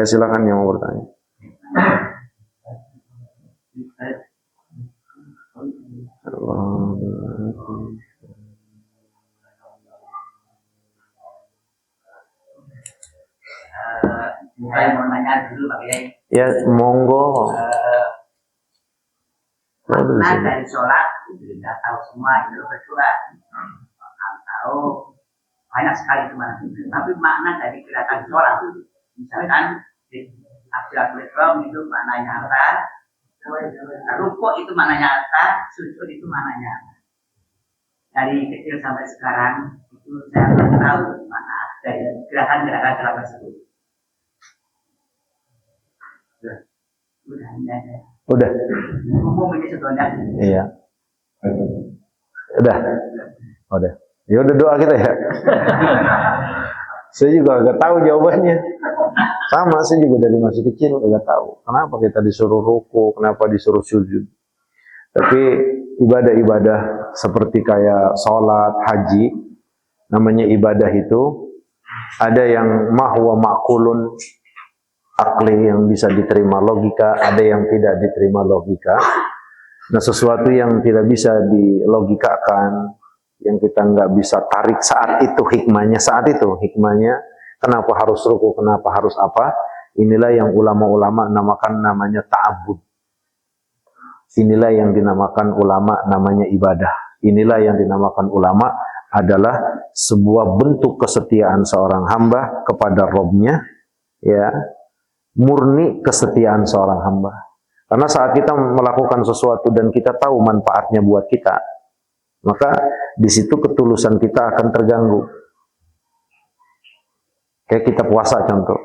silakan yang mau bertanya. Saya mau nanya dulu Pak Kiai. Ya, monggo. Makna dari sholat itu tidak tahu semua, itu berdua tahu banyak sekali teman. Tapi makna dari gerakan sholat itu, misalkan Abdul Ikram itu maknanya apa, rukuk itu maknanya apa, sujud itu maknanya apa. Dari kecil sampai sekarang itu saya belum tahu makna dari gerakan-gerakan sholat tersebut. Udah. Umum ini sebetulnya. Iya. Udah. Ya udah doa kita ya. Saya juga agak tahu jawabannya. Sama, saya juga dari masih kecil agak tahu. Kenapa kita disuruh ruku, kenapa disuruh sujud. Tapi ibadah-ibadah seperti kayak sholat, haji, namanya ibadah itu, ada yang mahwa ma'kulun, akli yang bisa diterima logika, ada yang tidak diterima logika. Nah, sesuatu yang tidak bisa dilogikakan, yang kita nggak bisa tarik saat itu hikmahnya, kenapa harus ruku, kenapa harus apa, inilah yang ulama-ulama namakan namanya ta'abbud. Inilah yang dinamakan ulama namanya ibadah. Inilah yang dinamakan ulama adalah sebuah bentuk kesetiaan seorang hamba kepada Robnya, ya, murni kesetiaan seorang hamba. Karena saat kita melakukan sesuatu dan kita tahu manfaatnya buat kita, maka di situ ketulusan kita akan terganggu. Kayak kita puasa contoh.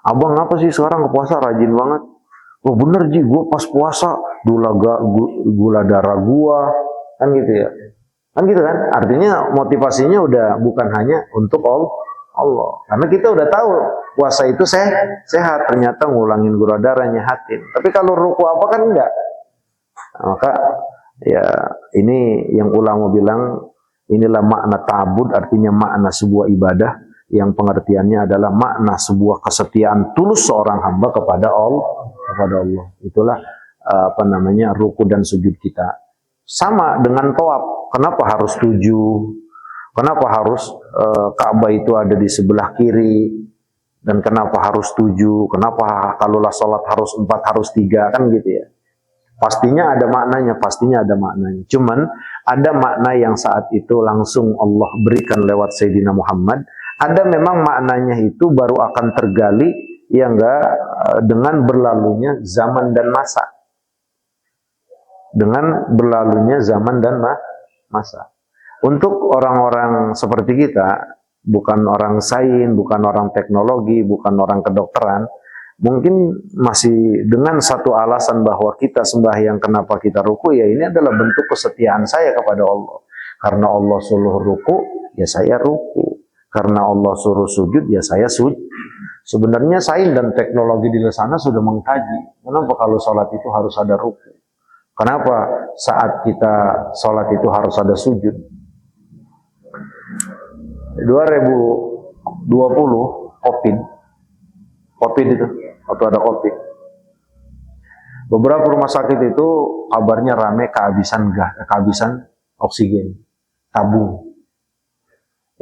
Abang apa sih sekarang puasa rajin banget? Oh bener Ji, gue pas puasa gula darah gua, kan gitu ya. Kan gitu kan? Artinya motivasinya udah bukan hanya untuk Allah. Karena kita udah tahu puasa itu sehat, ternyata ngulangin gula darah, nyehatin. Tapi kalau ruku apa kan enggak. Nah, maka ya ini yang ulama bilang inilah makna ta'abbud, artinya makna sebuah ibadah yang pengertiannya adalah makna sebuah kesetiaan tulus seorang hamba kepada Allah. Itulah ruku dan sujud kita. Sama dengan tawaf. Kenapa harus 7? Kenapa harus Ka'bah itu ada di sebelah kiri? Dan kenapa harus 7? Kenapa kalaulah sholat harus 4, harus 3? Kan gitu ya. Pastinya ada maknanya. Cuman ada makna yang saat itu langsung Allah berikan lewat Sayyidina Muhammad. Ada memang maknanya itu baru akan tergali ya enggak dengan berlalunya zaman dan masa. Dengan berlalunya zaman dan masa. Untuk orang-orang seperti kita, bukan orang sains, bukan orang teknologi, bukan orang kedokteran, mungkin masih dengan satu alasan bahwa kita sembahyang kenapa kita ruku, ya ini adalah bentuk kesetiaan saya kepada Allah. Karena Allah suruh ruku, ya saya ruku. Karena Allah suruh sujud, ya saya sujud. Sebenarnya sains dan teknologi di sana sudah mengkaji, kenapa kalau sholat itu harus ada ruku? Kenapa saat kita sholat itu harus ada sujud? 2020 COVID itu, atau ada COVID. Beberapa rumah sakit itu kabarnya rame kehabisan oksigen, tabung.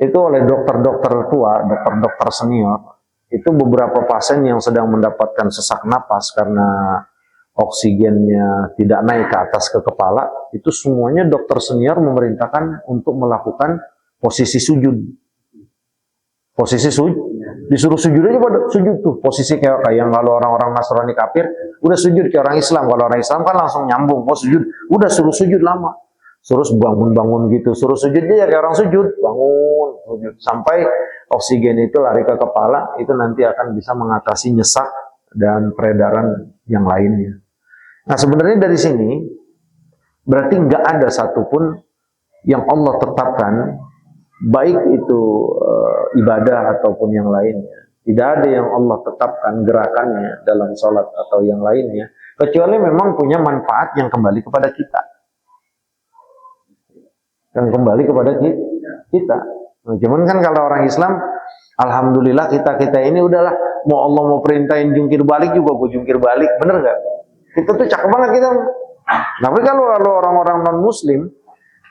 Itu oleh dokter-dokter tua, dokter-dokter senior, itu beberapa pasien yang sedang mendapatkan sesak napas karena oksigennya tidak naik ke atas ke kepala, itu semuanya dokter senior memerintahkan untuk melakukan posisi sujud. Posisi sujud, disuruh sujud aja pada sujud tuh. Posisi kayak yang kalau orang-orang Nasrani kafir, udah sujud kayak orang Islam. Kalau orang Islam kan langsung nyambung, oh sujud, udah suruh sujud lama. Suruh bangun-bangun gitu, suruh sujud dia kayak orang sujud, bangun, sujud. Sampai oksigen itu lari ke kepala, itu nanti akan bisa mengatasi nyesak dan peredaran yang lainnya. Nah sebenarnya dari sini, berarti nggak ada satupun yang Allah tetapkan, baik itu ibadah ataupun yang lainnya. Tidak ada yang Allah tetapkan gerakannya dalam sholat atau yang lainnya, kecuali memang punya manfaat yang kembali kepada kita. Yang kembali kepada kita. Nah, cuman kan kalau orang Islam Alhamdulillah kita ini udahlah, mau Allah mau perintahin jungkir balik juga gue jungkir balik, bener gak? Kita tuh cakep banget kita. Tapi kalau orang-orang non muslim,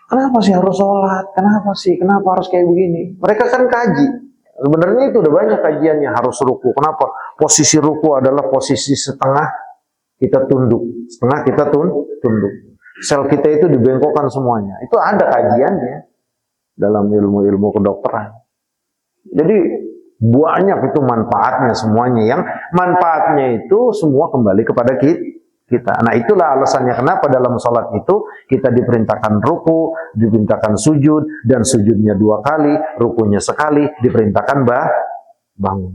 kenapa sih harus sholat? Kenapa sih? Kenapa harus kayak begini? Mereka kan kaji. Sebenarnya itu udah banyak kajiannya, harus ruku. Kenapa? Posisi ruku adalah posisi setengah kita tunduk, setengah kita tunduk. Sel kita itu dibengkokkan semuanya. Itu ada kajiannya dalam ilmu-ilmu kedokteran. Jadi banyak itu manfaatnya semuanya. Yang manfaatnya itu semua kembali kepada kita. Nah itulah alasannya kenapa dalam sholat itu kita diperintahkan ruku, diperintahkan sujud, dan sujudnya 2 kali, rukunya sekali, diperintahkan bangun.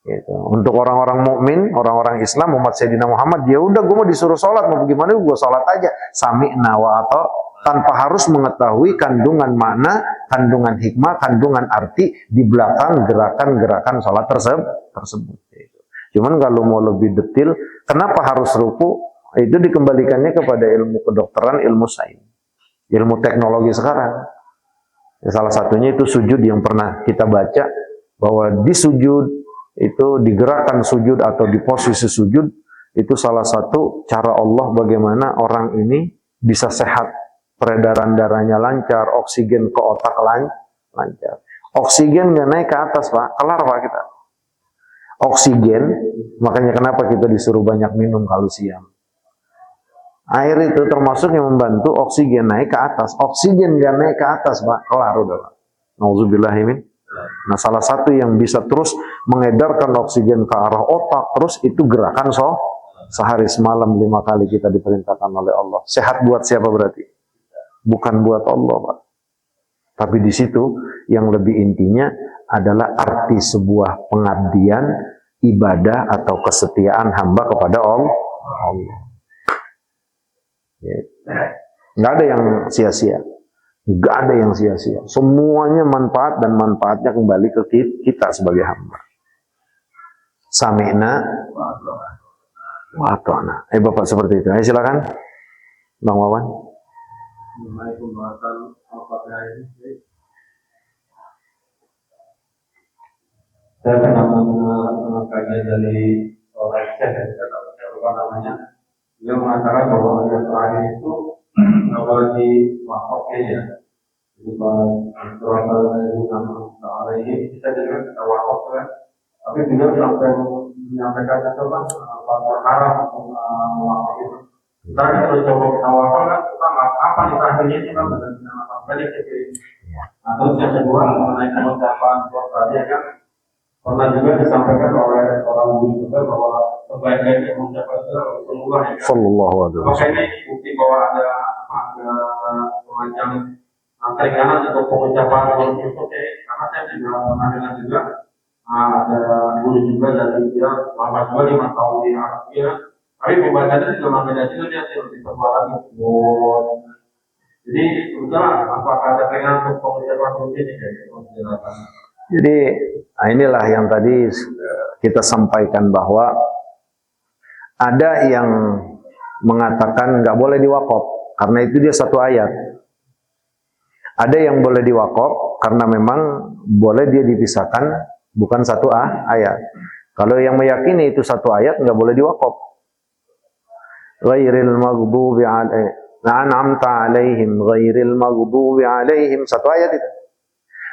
Gitu. Untuk orang-orang mukmin, orang-orang Islam, umat Sayyidina Muhammad, ya udah gue mau disuruh sholat, mau bagaimana gue sholat aja, sami'na wa ata'na, tanpa harus mengetahui kandungan makna, kandungan hikmah, kandungan arti di belakang gerakan-gerakan sholat tersebut. Gitu. Cuman kalau mau lebih detail, kenapa harus ruku? Itu dikembalikannya kepada ilmu kedokteran, ilmu sains, ilmu teknologi sekarang. Ya, salah satunya itu sujud yang pernah kita baca, bahwa di sujud itu digerakkan sujud atau di posisi sujud itu salah satu cara Allah bagaimana orang ini bisa sehat, peredaran darahnya lancar, oksigen ke otak lancar. Oksigen nggak naik ke atas Pak, kelar Pak kita. Oksigen, makanya kenapa kita disuruh banyak minum kalsium. Air itu termasuk yang membantu oksigen naik ke atas. Oksigen nggak naik ke atas Pak, kelar udah Pak. Nauzubillahimin. Nah salah satu yang bisa terus mengedarkan oksigen ke arah otak terus itu gerakan sehari semalam 5 kali kita diperintahkan oleh Allah. Sehat buat siapa berarti? Bukan buat Allah Pak. Tapi di situ yang lebih intinya adalah arti sebuah pengabdian, ibadah atau kesetiaan hamba kepada Allah. Nggak ada yang sia-sia. Nggak ada yang sia-sia. Semuanya manfaat dan manfaatnya kembali ke kita sebagai hamba. Sami'na wa ata'na. Bapak seperti itu. Ayo silakan. Bang Wawan. Saya pernah mendengar kajian dari orang saya lupa namanya. Dia mengatakan bahwa yang terakhir itu kalau di wakafnya ya, jadi kalau ibu nama ini kita dengar wakaf kan, tapi beliau sampai menyampaikan itu kan perkara wakaf itu. Tapi kalau coba kita wakaf kan kita apa di terakhirnya kita benar-benar balik ke kiri. Nah terus yang kedua mengenai pengucapan tadi kan pernah juga disampaikan oleh orang dulu juga bahwa sebaik-baiknya mengucapkan Rasulullah ya. Sallallahu alaihi wasallam. Makanya ini bukti bahwa ada semacam keringanan untuk pengucapan Rasulullah. Karena saya juga pernah dengar juga ada guru juga dari dia lama juga 5 tahun di Arabia. Tapi pembacanya juga berbeda juga dia lebih terbuat lagi. Jadi sebetulnya apakah ada keringanan untuk pengucapan Rasulullah ini kayak gitu? Jadi inilah yang tadi kita sampaikan bahwa ada yang mengatakan nggak boleh diwakaf karena itu dia satu ayat. Ada yang boleh diwakaf karena memang boleh dia dipisahkan bukan satu ayat. Kalau yang meyakini itu satu ayat nggak boleh diwakaf. Ghairil maghdubi an'amta alaihim ghairil maghdubi alaihim, satu ayat itu.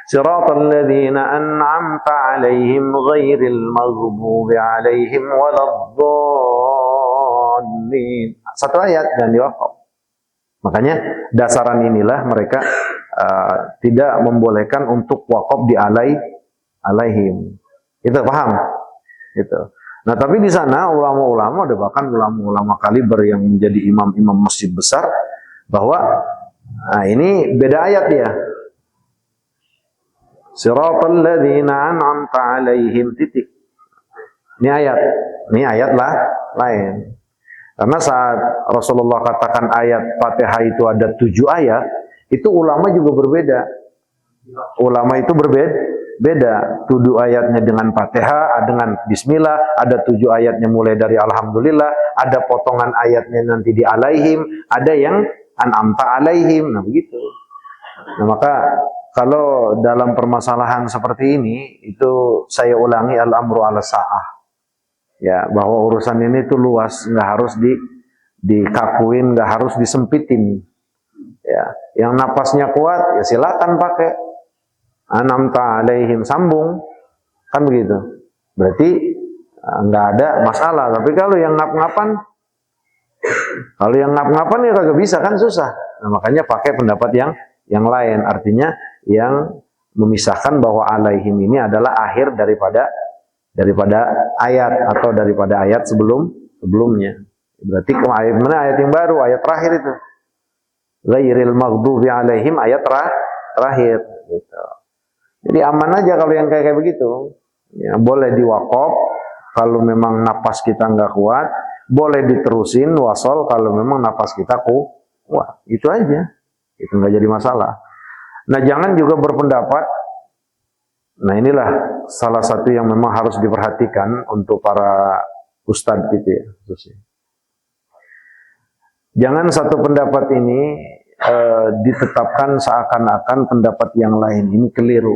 Siratal ladzina an'amta alaihim ghairil maghdubi alaihim waladdallin. Satu ayat dan diwakaf. Makanya dasaran inilah mereka tidak membolehkan untuk wakaf di alaihim. Itu paham? Gitu. Nah, tapi di sana ulama-ulama ada bahkan ulama-ulama kaliber yang menjadi imam-imam masjid besar bahwa ini beda ayat ya. Siratal ladzina an'amta 'alaihim titik. Ini ayat lah lain. Karena saat Rasulullah katakan ayat Fatihah itu ada 7 ayat, itu ulama juga berbeda. Ulama itu beda. 7 ayatnya dengan Fatihah, dengan Bismillah, ada 7 ayatnya mulai dari Alhamdulillah, ada potongan ayatnya nanti di alaihim, ada yang an'amta alaihim. Nah begitu. Nah maka kalau dalam permasalahan seperti ini, itu saya ulangi al-amru ala sa'ah. Ya, bahwa urusan ini tuh luas, nggak harus dikakuin, nggak harus disempitin. Ya, yang napasnya kuat, ya silakan pakai. An'amta alaihim, sambung, kan begitu. Berarti nggak ada masalah. Tapi kalau yang ngap-ngapan ya kagak bisa, kan susah. Nah, makanya pakai pendapat yang lain. Artinya yang memisahkan bahwa alaihim ini adalah akhir daripada ayat atau daripada ayat sebelumnya. Berarti ayat mana? Ayat yang baru, ayat terakhir itu. Ghairil maghdubi alaihim, ayat terakhir gitu. Jadi aman aja kalau yang kayak begitu. Ya, boleh diwakaf kalau memang napas kita nggak kuat, boleh diterusin wasol kalau memang napas kita kuat. Itu aja. Itu nggak jadi masalah. Nah, jangan juga berpendapat. Nah, inilah salah satu yang memang harus diperhatikan untuk para ustadz gitu ya, khususnya. Jangan satu pendapat ini ditetapkan seakan-akan pendapat yang lain ini keliru.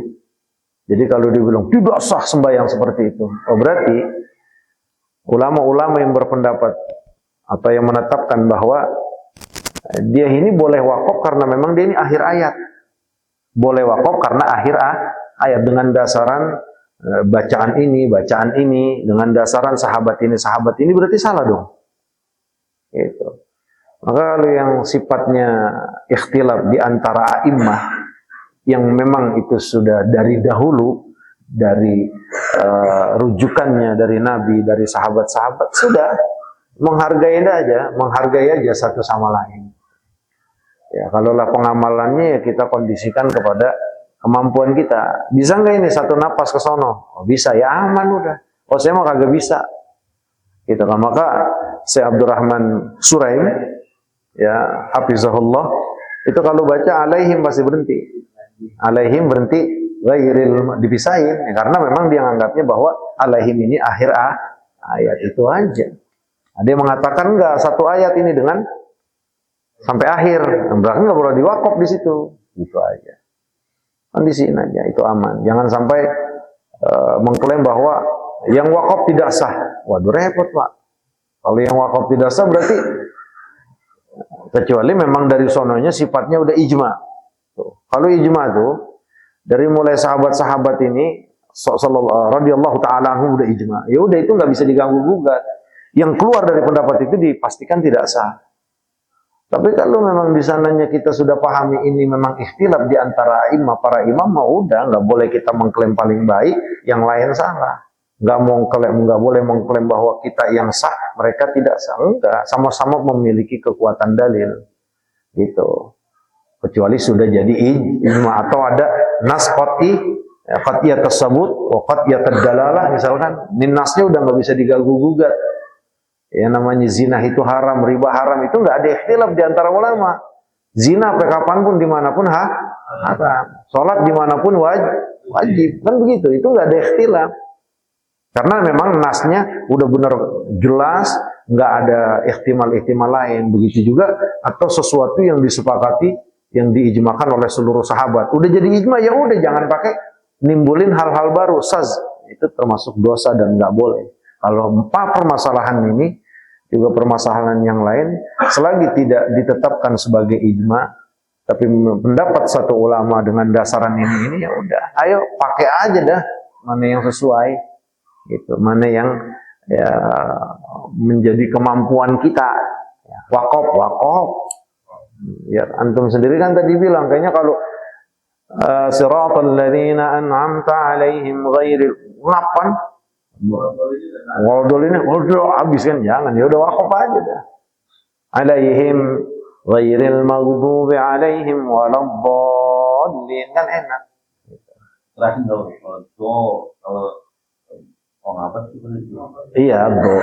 Jadi kalau dibilang tidak sah sembahyang seperti itu, oh berarti ulama-ulama yang berpendapat atau yang menetapkan bahwa dia ini boleh wakaf karena memang dia ini akhir ayat, boleh wakaf karena akhir ayat dengan dasaran bacaan ini, dengan dasaran sahabat ini berarti salah dong. Gitu. Maka kalau yang sifatnya ikhtilaf di antara a'immah yang memang itu sudah dari dahulu, dari rujukannya dari Nabi, dari sahabat-sahabat, sudah menghargai aja satu sama lain. Ya, kalaulah pengamalannya ya kita kondisikan kepada kemampuan kita. Bisa nggak ini satu napas ke sono? Oh, bisa, ya aman udah. Oh saya mah kagak bisa. Gitu kan. Maka Syekh Abdurrahman Suraim, ya hafizahullah, itu kalau baca alaihim pasti berhenti. Alaihim berhenti, ghairil dipisahin, ya, karena memang dia menganggapnya bahwa alaihim ini akhir ayat, itu aja. Ada yang mengatakan enggak, satu ayat ini dengan sampai akhir, berarti nggak boleh diwakaf di situ, gitu aja. Kondisiin aja, itu aman. Jangan sampai mengklaim bahwa yang wakaf tidak sah. Waduh repot Pak. Kalau yang wakaf tidak sah berarti kecuali memang dari sononya sifatnya udah ijma. Tuh. Kalau ijma tuh dari mulai sahabat-sahabat ini radhiyallahu taala anhu udah ijma. Ya udah itu nggak bisa diganggu gugat. Yang keluar dari pendapat itu dipastikan tidak sah. Tapi kalau memang di sananya kita sudah pahami ini memang ikhtilaf di antara imam, para imam, mau udah nggak boleh kita mengklaim paling baik, yang lain salah. Nggak boleh mengklaim bahwa kita yang sah, mereka tidak sah. Enggak, sama-sama memiliki kekuatan dalil. Gitu. Kecuali sudah jadi ijma atau ada nas qat'iyah tersebut, qat'iyah terdalalah, misalkan nasnya udah nggak bisa diganggu gugat. Ya namanya zina itu haram, riba haram, itu nggak ada ikhtilaf di antara ulama. Zina sampai kapanpun dimanapun haram. Sholat dimanapun wajib, kan begitu. Itu nggak ada ikhtilaf. Karena memang nasnya udah benar jelas, nggak ada ihtimal lain. Begitu juga atau sesuatu yang disepakati, yang diijmakan oleh seluruh sahabat. Udah jadi ijma, ya udah jangan pakai nimbulin hal-hal baru. Saz itu termasuk dosa dan nggak boleh. Kalau empat permasalahan ini, juga permasalahan yang lain, selagi tidak ditetapkan sebagai ijma, tapi pendapat satu ulama dengan dasaran ini ya udah, ayo pakai aja dah, mana yang sesuai, gitu, mana yang ya, menjadi kemampuan kita, ya, wakaf. Ya antum sendiri kan tadi bilang, kayaknya kalau siratal ladzina an'amta alaihim ghairil lapan. Waduh ini udah habis kan, jangan, ya udah wakaf aja dah. Alaihim ghairil maghdubi alaihim waladdallin, kan enak. Terakhir kalau apa sih? Iya, bro.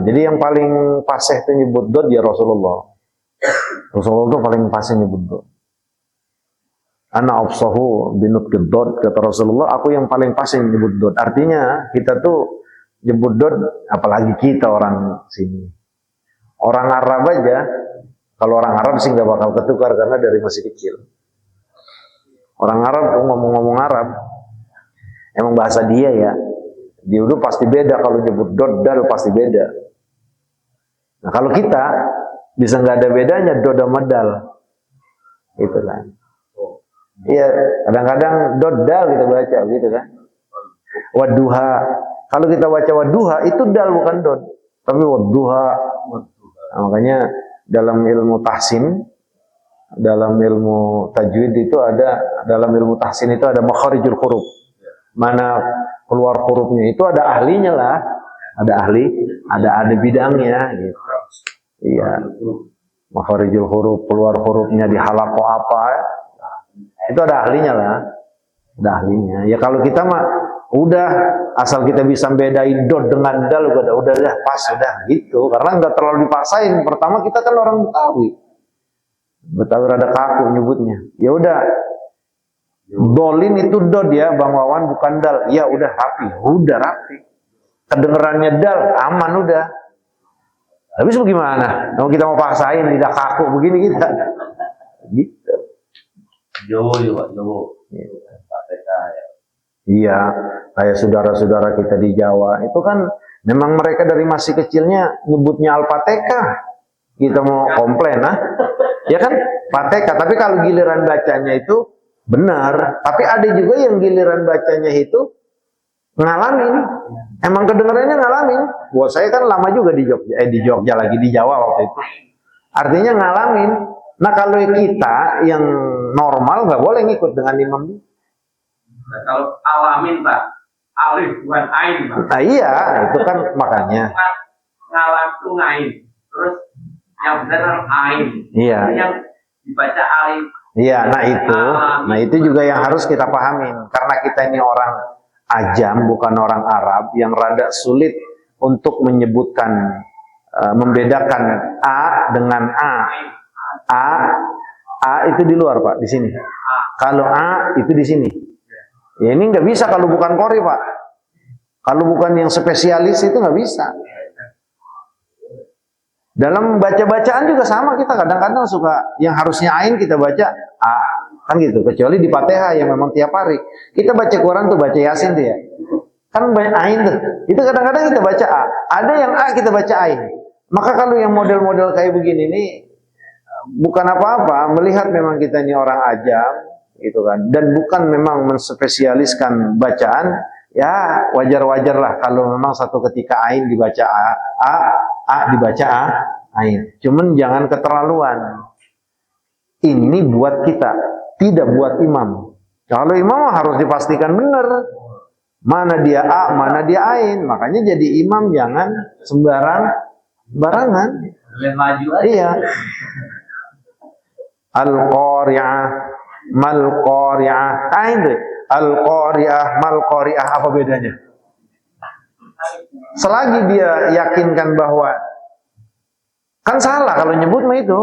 Jadi yang paling fasih itu nyebut dot ya Rasulullah. Rasulullah itu paling fasih nyebut dot. Ana afsahu binutqid dot, kata Rasulullah, aku yang paling fasih nyebut dot. Artinya kita tuh nyebut dot, apalagi kita orang sini. Orang Arab aja, kalau orang Arab sih nggak bakal ketukar karena dari masih kecil. Orang Arab ngomong-ngomong Arab, emang bahasa dia ya. Dia udah pasti beda kalau nyebut dod dal pasti beda. Nah kalau kita bisa nggak ada bedanya dod sama dal, itulah. Iya, kadang-kadang dod dal kita baca gitu kan. Wadduha. Kalau kita baca wadduha itu dal bukan dod, tapi wadduha. Nah, makanya dalam ilmu tahsin, dalam ilmu tajwid itu dalam ilmu tahsin itu ada makharijul huruf. Mana keluar hurufnya itu ada ahlinya lah, ada bidangnya gitu. Iya. Makharijul huruf, keluar hurufnya di halaqah apa, itu ada ahlinya lah. Ada ahlinya. Ya kalau kita mah udah asal kita bisa bedain dot dengan dal udah pas udah gitu. Karena nggak terlalu dipaksain. Pertama kita kan orang Betawi rada kaku nyebutnya. Ya udah. Dolin itu dot ya, Bang Wawan bukan dal. Ya udah rapi. Kedengerannya dal, aman udah. Habis bagaimana? Kalau kita mau paksain tidak kaku begini kita. Gitu. Jawa ya Pak, Jawa. KPK ya. Iya, kayak saudara-saudara kita di Jawa itu kan memang mereka dari masih kecilnya nyebutnya Al-Fatihah. Kita mau komplain, ya kan? Fatihah. Tapi kalau giliran bacanya itu benar. Tapi ada juga yang giliran bacanya itu ngalamin. Emang kedengarannya ngalamin. Buat saya kan lama juga di Jogja lagi di Jawa waktu itu. Artinya ngalamin. Nah kalau kita yang normal nggak boleh ngikut dengan imam. Nah, kalau alamin Pak, alif bukan ain Pak. Nah iya, itu kan makanya. Ngalam itu ngain, terus yang benar ain. Iya. Yang dibaca alif. Iya, nah itu juga yang harus kita pahamin. Karena kita ini orang ajam, bukan orang Arab, yang rada sulit untuk menyebutkan, membedakan A dengan A. A itu di luar Pak, di sini. Kalau A itu di sini. Ya ini nggak bisa kalau bukan qori Pak. Kalau bukan yang spesialis itu nggak bisa. Dalam baca-bacaan juga sama, kita kadang-kadang suka yang harusnya ain kita baca A, kan gitu. Kecuali di Fatihah yang memang tiap hari. Kita baca Quran tuh baca Yasin tuh ya. Kan banyak ain tuh. Itu kadang-kadang kita baca A. Ada yang A kita baca ain. Maka kalau yang model-model kayak begini nih bukan apa-apa, melihat memang kita ini orang ajam gitu kan, dan bukan memang menspesialiskan bacaan, ya wajar-wajar lah kalau memang satu ketika ain dibaca A dibaca ain. Cuman jangan keterlaluan. Ini buat kita, tidak buat imam. Kalau imam harus dipastikan benar mana dia A, mana dia ain. Makanya jadi imam jangan sembarangan. Maju aja. Iya. Al-Qari'ah, Mal-Qari'ah. Ain deh. Al-Qari'ah, Mal-Qari'ah, apa bedanya? Selagi dia yakinkan bahwa kan salah kalau nyebut mah itu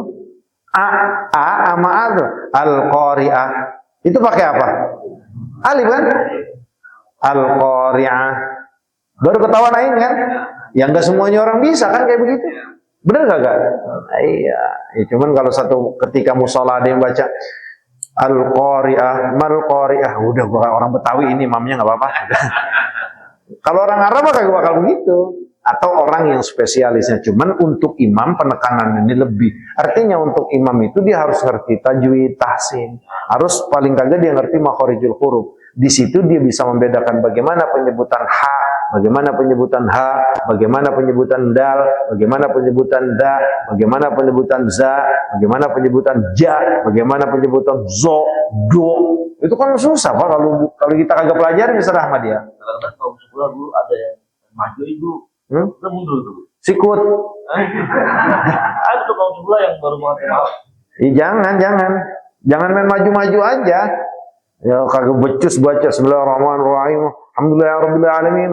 A sama A tuh. Al-Qari'ah itu pakai apa? Alif kan? Al-Qari'ah baru ketahuan ain kan? Ya enggak semuanya orang bisa kan kayak begitu. Bener gak? Iya. Ya, cuman kalau satu ketika musola ada yang baca Al-Qari'ah, Mal-Qari'ah, udah orang Betawi ini imamnya nggak apa-apa. Kalau orang Arab kagak bakal begitu. Atau orang yang spesialisnya. Cuman untuk imam penekanan ini lebih. Artinya untuk imam itu dia harus ngerti tajwid, tahsin. Harus paling kagak dia ngerti makharijul huruf. Di situ dia bisa membedakan bagaimana penyebutan ha, bagaimana penyebutan ha, bagaimana penyebutan dal, bagaimana penyebutan da, bagaimana penyebutan za, bagaimana penyebutan ja, bagaimana penyebutan zo, do. Itu kan susah Pak kalau kita kagak pelajari Mister Ahmad ya. Karena kalau sebelah dulu ada yang maju ibu, kita mundur tuh. Sikut. Ada tuh kalau sebelah yang baru mau Jangan main maju-maju aja. Ya kagak becus baca Bismillahirrahmanirrahim. Alhamdulillahirabbil alamin.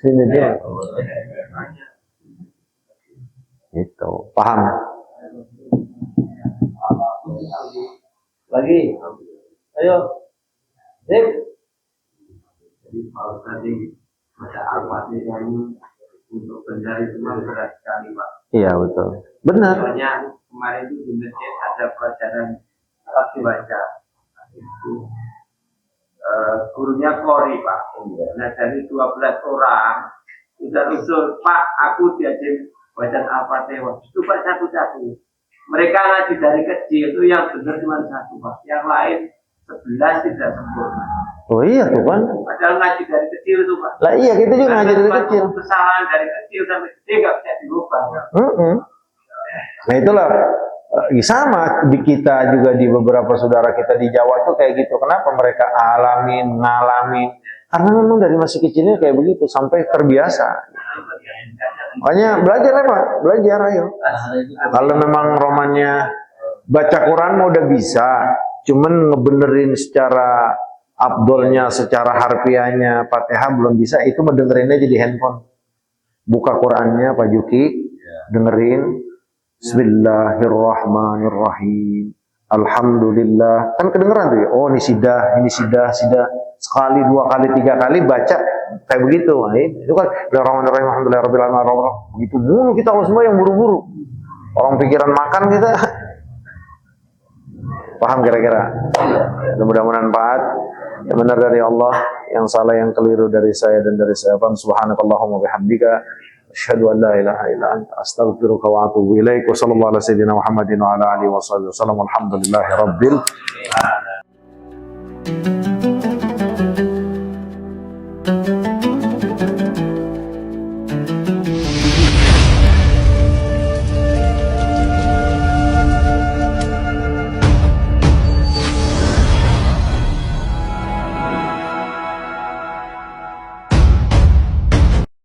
Ini dia. Itu, paham? Lagi. Ayo. Sip. Jadi kalau tadi baca Al-Fatihah untuk pencari semua berat sekali Pak. Iya betul. Benar. Soalnya kemarin itu di masjid ada pelajaran pasti baca itu gurunya Kori Pak. Nah dari 12 orang udah usul Pak, aku diajak baca Al-Fatihah. Coba satu-satu. Mereka ngaji dari kecil itu yang benar cuma satu Pak. Yang lain 11 tidak sempurna. Oh iya tuh kan. Padahal ngaji dari kecil itu Pak. Lah iya kita juga ngaji dari kecil. Kesalahan dari kecil sampai gede nggak bisa dirubah. Nah itulah sama di kita juga, di beberapa saudara kita di Jawa tuh kayak gitu. Kenapa mereka ngalamin? Karena memang dari masih kecilnya kayak begitu sampai terbiasa. Makanya belajar ya Pak, belajar ayo. Kalau memang romannya baca Quran mau udah bisa, cuman ngebenerin secara abdolnya, secara harfiahnya Fatihah belum bisa, itu mendengerin aja di handphone. Buka Qurannya Pak Juki, dengerin Bismillahirrahmanirrahim. Alhamdulillah. Kan kedengeran tuh ya. Oh ini sidah. Sekali, 2 kali, 3 kali baca kayak begitu. Nah, itu kan Bismillahirrahmanirrahim. Alhamdulillahirabbil alamin. Begitu mulu kita kalau semua yang buru-buru. Orang pikiran makan kita. Paham kira-kira? Mudah-mudahan manfaat. Yang benar dari Allah, yang salah yang keliru dari saya dan dari saya. Subhanakallahumma bihamdika asyhadu an la ilaha illa anta astaghfiruka wa atubu ilaik. Wa sallallahu ala sayyidina Muhammadin wa ala alihi wa sahbihi wasallam. Alhamdulillahirabbil alamin.